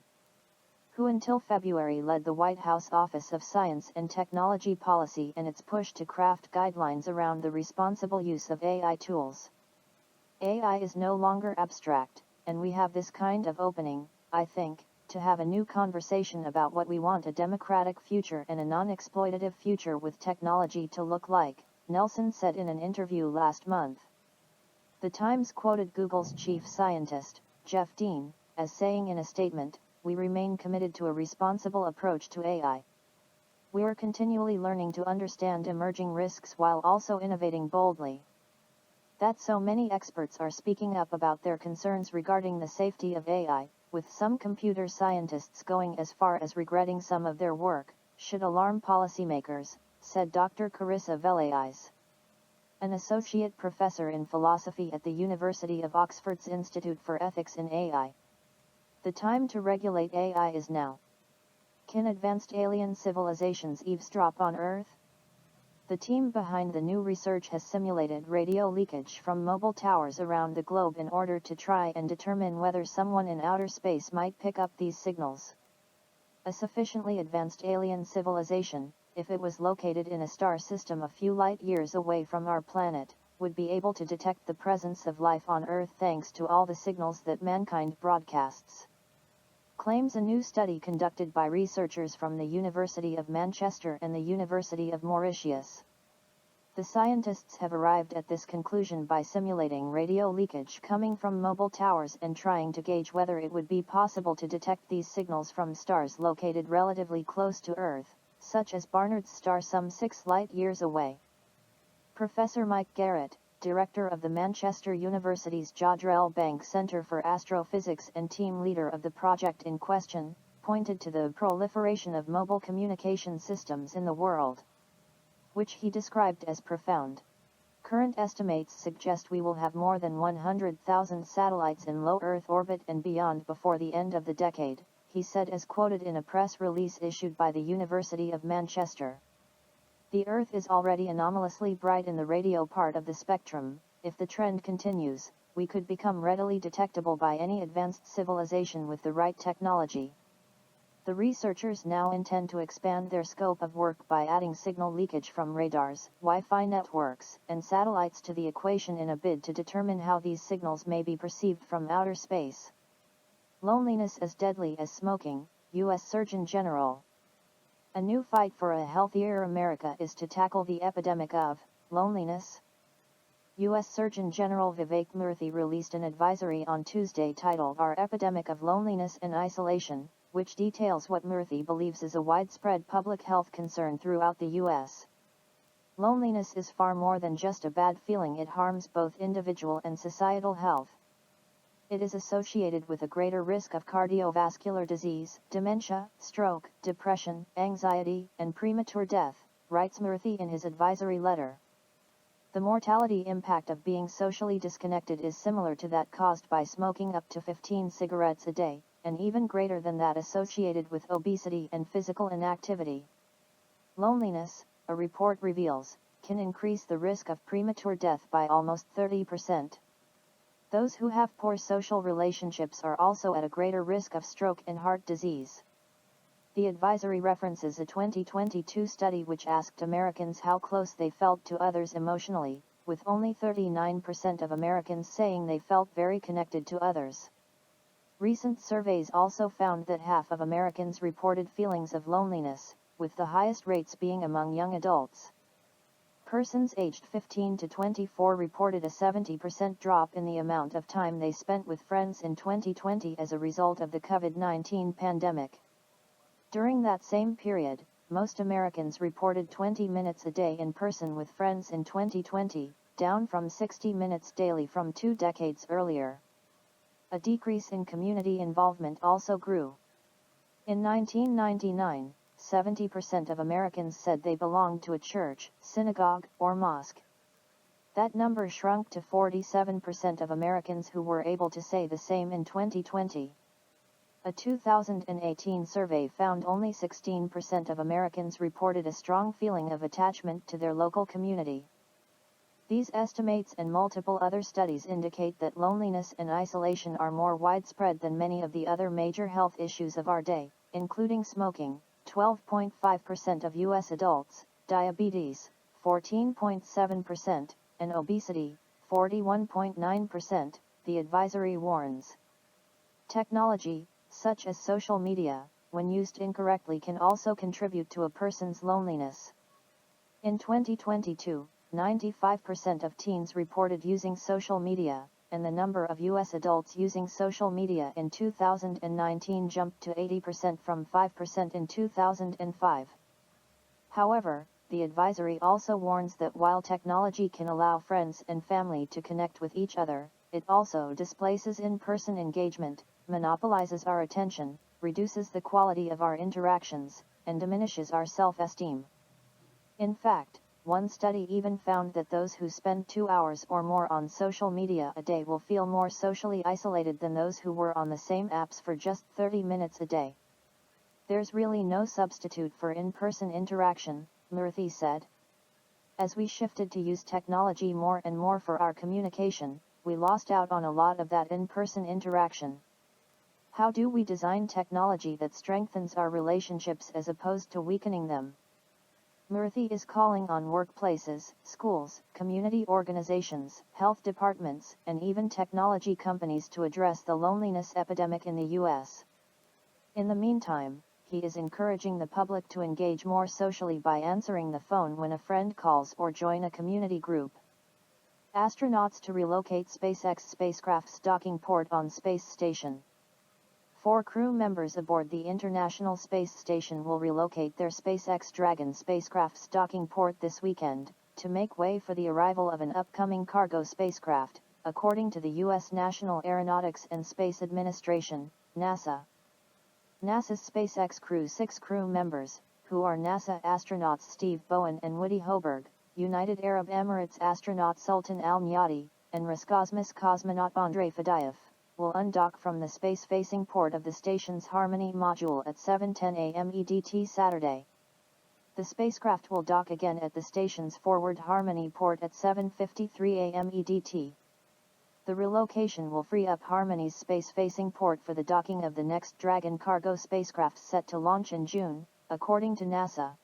who until February led the White House Office of Science and Technology Policy and its push to craft guidelines around the responsible use of AI tools. AI is no longer abstract, and we have this kind of opening, I think, to have a new conversation about what we want a democratic future and a non-exploitative future with technology to look like, Nelson said in an interview last month. The Times quoted Google's chief scientist, Jeff Dean, as saying in a statement, "We remain committed to a responsible approach to AI. We're continually learning to understand emerging risks while also innovating boldly." That so many experts are speaking up about their concerns regarding the safety of AI, with some computer scientists going as far as regretting some of their work, should alarm policymakers, said Dr. Carissa Velais, an associate professor in philosophy at the University of Oxford's Institute for Ethics in AI. The time to regulate AI is now. Can advanced alien civilizations eavesdrop on Earth? The team behind the new research has simulated radio leakage from mobile towers around the globe in order to try and determine whether someone in outer space might pick up these signals. A sufficiently advanced alien civilization, if it was located in a star system a few light years away from our planet, would be able to detect the presence of life on Earth thanks to all the signals that mankind broadcasts, claims a new study conducted by researchers from the University of Manchester and the University of Mauritius. The scientists have arrived at this conclusion by simulating radio leakage coming from mobile towers and trying to gauge whether it would be possible to detect these signals from stars located relatively close to Earth, such as Barnard's star some 6 light-years away. Professor Mike Garrett, director of the Manchester University's Jodrell Bank Centre for Astrophysics and team leader of the project in question, pointed to the proliferation of mobile communication systems in the world, which he described as profound. Current estimates suggest we will have more than 100,000 satellites in low Earth orbit and beyond before the end of the decade, he said as quoted in a press release issued by the University of Manchester. The Earth is already anomalously bright in the radio part of the spectrum. If the trend continues, we could become readily detectable by any advanced civilization with the right technology. The researchers now intend to expand their scope of work by adding signal leakage from radars, Wi-Fi networks, and satellites to the equation in a bid to determine how these signals may be perceived from outer space. Loneliness as deadly as smoking, U.S. Surgeon General. A new fight for a healthier America is to tackle the epidemic of loneliness. U.S. Surgeon General Vivek Murthy released an advisory on Tuesday titled Our Epidemic of Loneliness and Isolation, which details what Murthy believes is a widespread public health concern throughout the U.S. Loneliness is far more than just a bad feeling. It harms both individual and societal health. It is associated with a greater risk of cardiovascular disease, dementia, stroke, depression, anxiety, and premature death, writes Murthy in his advisory letter. The mortality impact of being socially disconnected is similar to that caused by smoking up to 15 cigarettes a day, and even greater than that associated with obesity and physical inactivity. Loneliness, a report reveals, can increase the risk of premature death by almost 30%. Those who have poor social relationships are also at a greater risk of stroke and heart disease. The advisory references a 2022 study which asked Americans how close they felt to others emotionally, with only 39% of Americans saying they felt very connected to others. Recent surveys also found that half of Americans reported feelings of loneliness, with the highest rates being among young adults. Persons aged 15 to 24 reported a 70% drop in the amount of time they spent with friends in 2020 as a result of the COVID-19 pandemic. During that same period, most Americans reported 20 minutes a day in person with friends in 2020, down from 60 minutes daily from 2 decades earlier. A decrease in community involvement also grew. In 1999, 70% of Americans said they belonged to a church, synagogue, or mosque. That number shrunk to 47% of Americans who were able to say the same in 2020. A 2018 survey found only 16% of Americans reported a strong feeling of attachment to their local community. These estimates and multiple other studies indicate that loneliness and isolation are more widespread than many of the other major health issues of our day, including smoking, 12.5% of U.S. adults, diabetes, 14.7%, and obesity, 41.9%, the advisory warns. Technology, such as social media, when used incorrectly can also contribute to a person's loneliness. In 2022, 95% of teens reported using social media, and the number of U.S. adults using social media in 2019 jumped to 80% from 5% in 2005. However, the advisory also warns that while technology can allow friends and family to connect with each other, it also displaces in-person engagement, monopolizes our attention, reduces the quality of our interactions, and diminishes our self-esteem. In fact, one study even found that those who spend 2 hours or more on social media a day will feel more socially isolated than those who were on the same apps for just 30 minutes a day. There's really no substitute for in-person interaction, Murthy said. As we shifted to use technology more and more for our communication, we lost out on a lot of that in-person interaction. How do we design technology that strengthens our relationships as opposed to weakening them? Murthy is calling on workplaces, schools, community organizations, health departments, and even technology companies to address the loneliness epidemic in the U.S. In the meantime, he is encouraging the public to engage more socially by answering the phone when a friend calls or join a community group. Astronauts to relocate SpaceX spacecraft's docking port on Space Station. 4 crew members aboard the International Space Station will relocate their SpaceX Dragon spacecraft's docking port this weekend, to make way for the arrival of an upcoming cargo spacecraft, according to the U.S. National Aeronautics and Space Administration, NASA. NASA's SpaceX Crew 6 crew members, who are NASA astronauts Steve Bowen and Woody Hoberg, United Arab Emirates astronaut Sultan Al-Nyadi, and Roscosmos cosmonaut Andrei Fadayev, will undock from the space-facing port of the station's Harmony module at 7:10 a.m. EDT Saturday. The spacecraft will dock again at the station's forward Harmony port at 7:53 a.m. EDT. The relocation will free up Harmony's space-facing port for the docking of the next Dragon cargo spacecraft set to launch in June, according to NASA.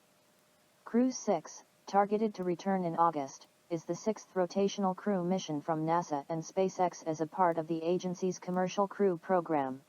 Crew 6, targeted to return in August, is the 6th rotational crew mission from NASA and SpaceX as a part of the agency's Commercial Crew program.